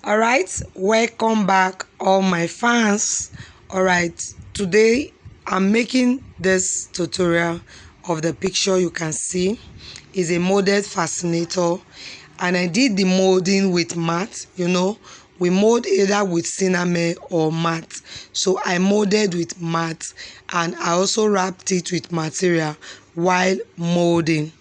All right, welcome back, all my fans. All right, today I'm making this tutorial of the picture you can see is a molded fascinator, and I did the molding with mat. We mold either with cinnamon or mat, so I molded with mat, and I also wrapped it with material while molding.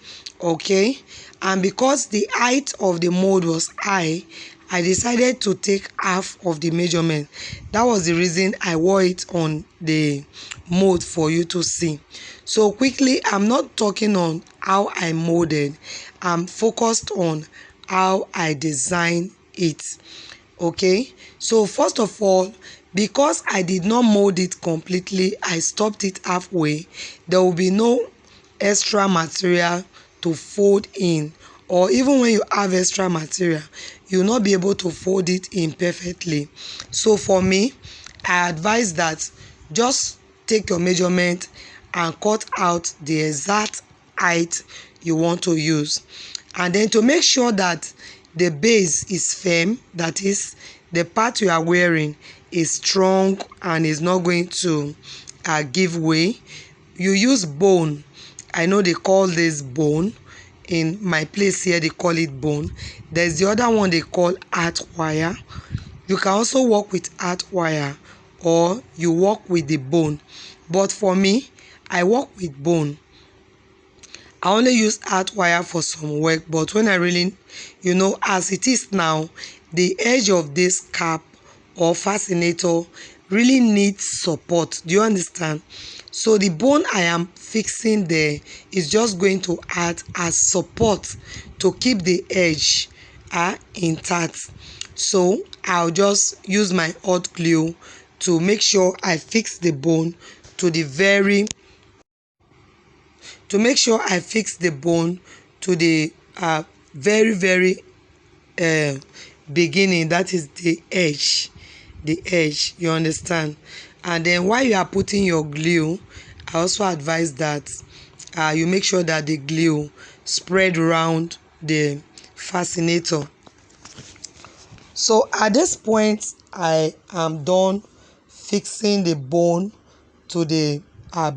Okay, and because the height of the mold was high, I decided to take half of the measurement. That was the reason I wore it on the mold for you to see. So quickly, I'm not talking on how I molded. I'm focused on how I design it. Okay, so first of all, because I did not mold it completely, I stopped it halfway. There will be no extra material to fold in, or even when you have extra material, you'll not be able to fold it in perfectly. So for me, I advise that just take your measurement and cut out the exact height you want to use, and then to make sure that the base is firm, that is, the part you are wearing is strong and is not going to give way, you use bone. I know they call this bone. In my place here, they call it bone. There's the other one they call heart wire. You can also work with heart wire, or you work with the bone. But for me, I work with bone. I only use heart wire for some work, but when I really, as it is now, the edge of this cap or fascinator really needs support. Do you understand? So the bone I am fixing there is just going to act as support to keep the edge intact. So I'll just use my hot glue to make sure I fix the bone to the very beginning. That is the edge, you understand. And then while you are putting your glue, I also advise that you make sure that the glue spread around the fascinator. So at this point, I am done fixing the bone to the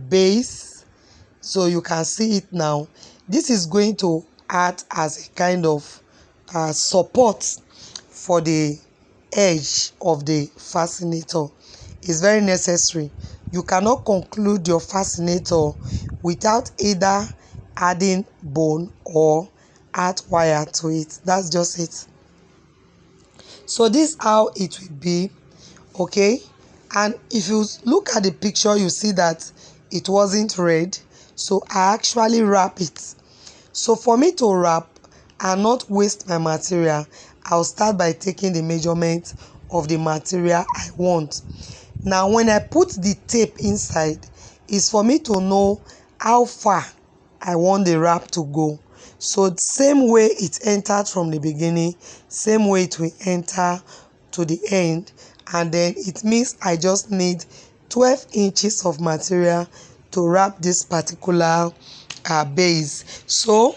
base. So you can see it now. This is going to act as a kind of support for the edge of the fascinator. It's very necessary. You cannot conclude your fascinator without either adding bone or heart wire to it. That's just it. So this is how it will be. Okay, and if you look at the picture, you see that it wasn't red, so I actually wrap it. So for me to wrap and not waste my material, I'll start by taking the measurement of the material I want. Now when I put the tape inside, it's for me to know how far I want the wrap to go. So the same way it entered from the beginning, same way it will enter to the end, and then it means I just need 12 inches of material to wrap this particular base. So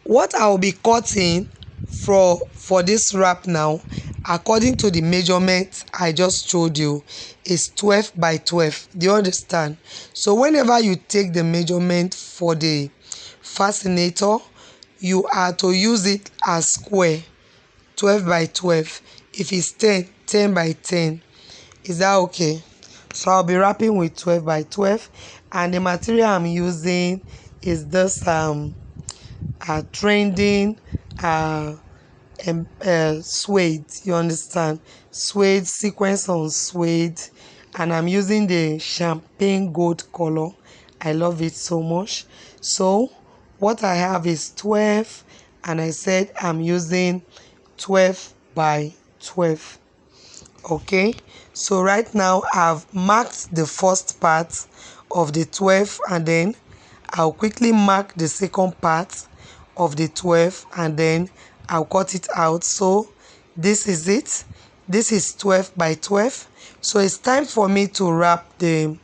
what I will be cutting for this wrap now, according to the measurement I just showed you, is 12 by 12. Do you understand? So whenever you take the measurement for the fascinator, you are to use it as square, 12 by 12. If it's 10, 10 by 10. Is that okay? So I'll be wrapping with 12 by 12, and the material I'm using is this trending suede. You understand? Suede, sequence on suede, and I'm using the champagne gold color. I love it so much. So what I have is 12, and I said I'm using 12 by 12. Okay, so right now I've marked the first part of the 12, and then I'll quickly mark the second part of the 12, and then I'll cut it out. So this is it. This is 12 by 12. So it's time for me to wrap the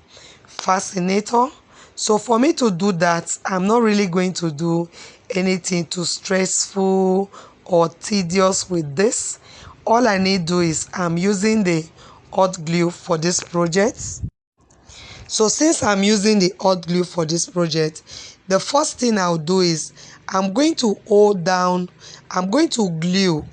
fascinator. So for me to do that, I'm not really going to do anything too stressful or tedious with this, all I need to do is I'm using the hot glue for this project. So since I'm using the hot glue for this project, the first thing I'll do is I'm going to hold down, I'm going to glue,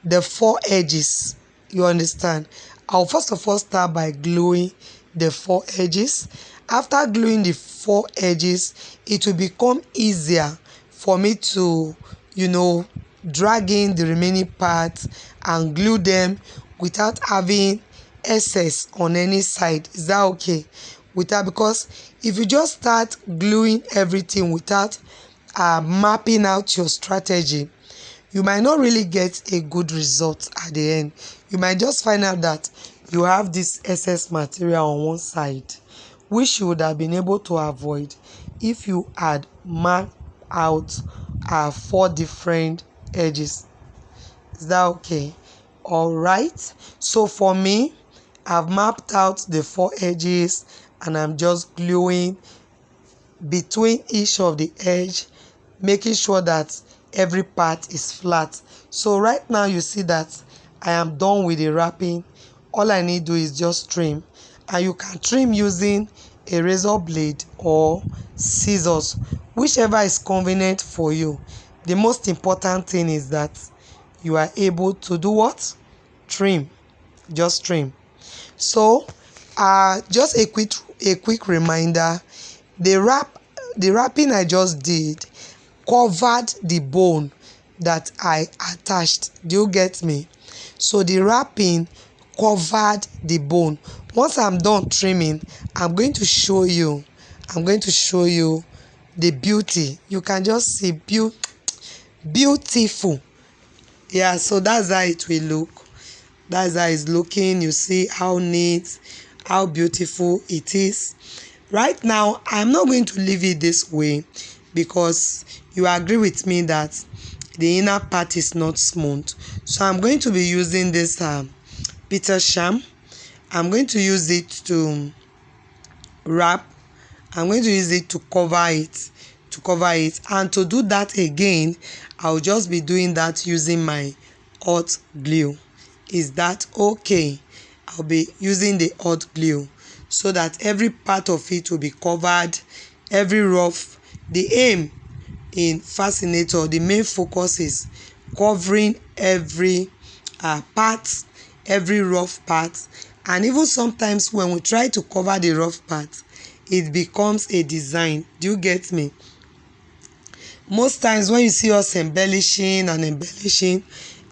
the four edges. You understand? I'll first of all start by gluing the four edges. After gluing the four edges, it will become easier for me to, drag in the remaining parts and glue them without having excess on any side. Is that okay? Because if you just start gluing everything without mapping out your strategy, you might not really get a good result at the end. You might just find out that you have this excess material on one side, which you would have been able to avoid if you had marked out four different edges. Is that okay? All right. So for me, I've mapped out the four edges and I'm just gluing between each of the edge, making sure that every part is flat. So right now you see that I am done with the wrapping. All I need to do is just trim, and you can trim using a razor blade or scissors, whichever is convenient for you. The most important thing is that you are able to do what? Trim. Just trim. So just a quick reminder, the wrapping I just did covered the bone that I attached. Do you get me? So the wrapping covered the bone. Once I'm done trimming, I'm going to show you the beauty. You can just see beautiful. Yeah, so that's how it will look. That's how it's looking. You see how neat, how beautiful it is. Right now, I'm not going to leave it this way because you agree with me that the inner part is not smooth. So I'm going to be using this Peter Sham. I'm going to use it to wrap. I'm going to use it to cover it. And to do that again, I'll just be doing that using my hot glue. Is that okay? I'll be using the hot glue so that every part of it will be covered, every rough. The aim in Fascinator, the main focus is covering every part, every rough part. And even sometimes when we try to cover the rough part, it becomes a design. Do you get me? Most times when you see us embellishing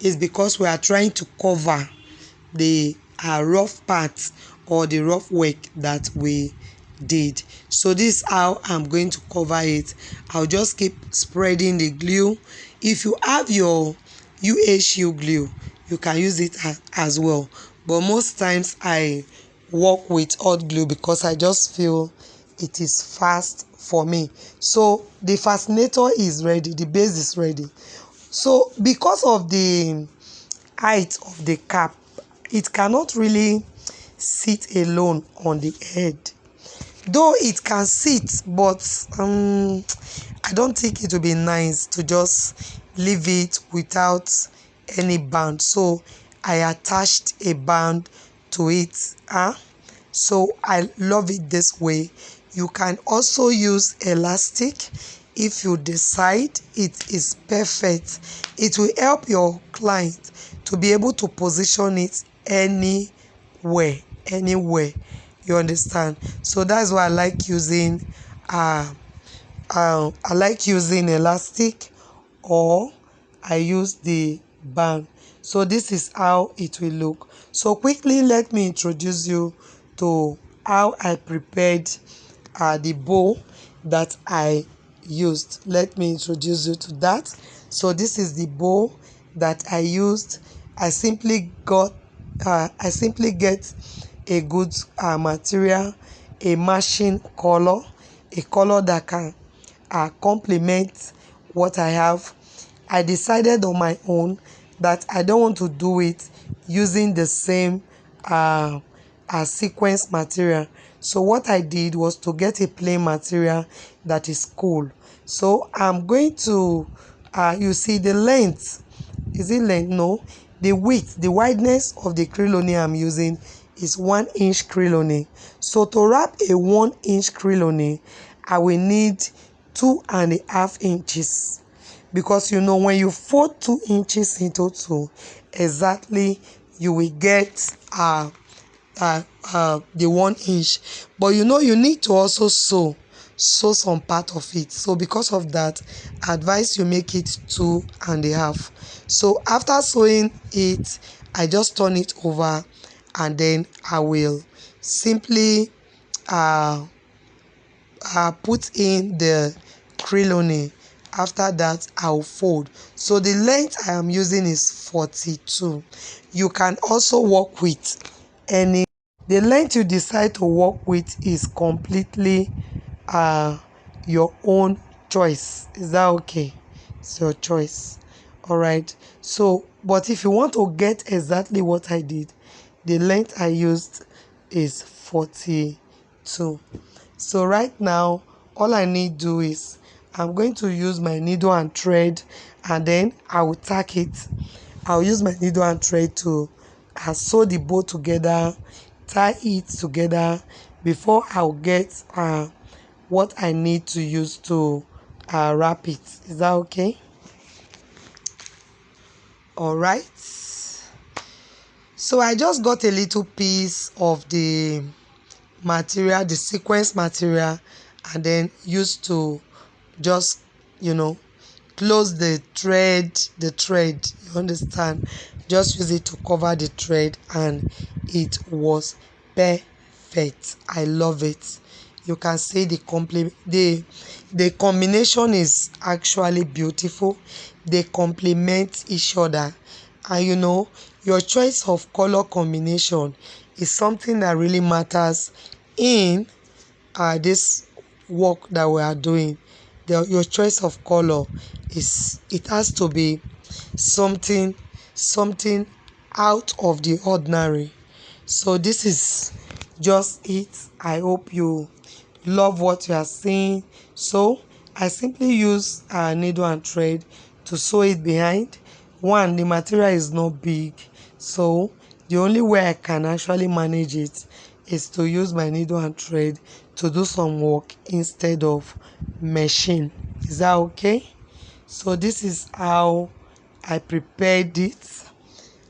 is because we are trying to cover the rough parts or the rough work that we did. So this is how I'm going to cover it. I'll just keep spreading the glue. If you have your UHU glue, you can use it as well, but most times I work with hot glue because I just feel it is fast for me. So the fascinator is ready, the base is ready. So because of the height of the cap, it cannot really sit alone on the head, though it can sit, but I don't think it will be nice to just leave it without any band. So I attached a band to it. So I love it this way. You can also use elastic if you decide. It is perfect. It will help your client to be able to position it anywhere. You understand? So that's why I like using elastic, or I use the band. So this is how it will look. So quickly, let me introduce you to how I prepared the bow that I used. Let me introduce you to that. So this is the bow that I used. I simply get a good material, a matching color, a color that can complement what I have. I decided on my own that I don't want to do it using the same sequence material. So what I did was to get a plain material that is cool. So I'm going to you see the length, is it length? No, the width, the wideness of the crilone I'm using is 1-inch crilone. So to wrap a 1-inch crilone, I will need 2.5 inches, because you know when you fold 2 inches into 2, exactly you will get the 1 inch. But you know you need to also sew some part of it. So because of that, I advise you make it 2.5. So after sewing it, I just turn it over, and then I will simply put in the crilone. After that, I'll fold. So the length I am using is 42. You can also work with any, the length you decide to work with is completely your own choice. Is that okay? It's your choice. All right. So but if you want to get exactly what I did, the length I used is 42. So right now, all I need to do is I'm going to use my needle and thread, and then I will tack it. I'll use my needle and thread to sew the bow together, tie it together before I'll get what I need to use to wrap it. Is that okay? All right. So I just got a little piece of the material, the sequence material, and then used to just, you know, close the thread, you understand, just use it to cover the thread, and it was perfect. I love it. You can see the combination is actually beautiful. They complement each other, and you know your choice of color combination is something that really matters in this work that we are doing. Your choice of color is, it has to be something out of the ordinary. So this is just it. I hope you love what you are seeing. So I simply use a needle and thread to sew it behind. One, the material is not big, so the only way I can actually manage it is to use my needle and thread to do some work instead of machine. Is that okay? So this is how I prepared it.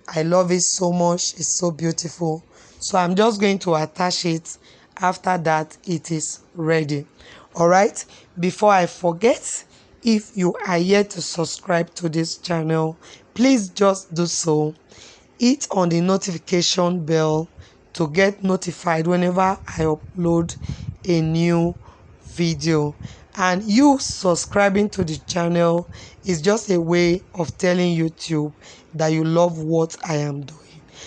I love it so much. It's so beautiful. So I'm just going to attach it. After that, it is ready. All right. Before I forget, if you are yet to subscribe to this channel, please just do so. Hit on the notification bell to get notified whenever I upload a new video. And you subscribing to the channel is just a way of telling YouTube that you love what I am doing.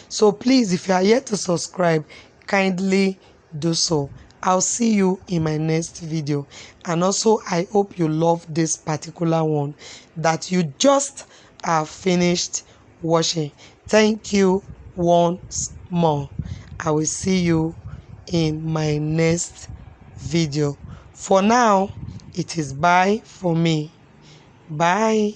So please, if you are yet to subscribe, kindly do so. I'll see you in my next video. And also, I hope you love this particular one that you just finished watching. Thank you once more. I will see you in my next video. For now, it is bye for me. Bye.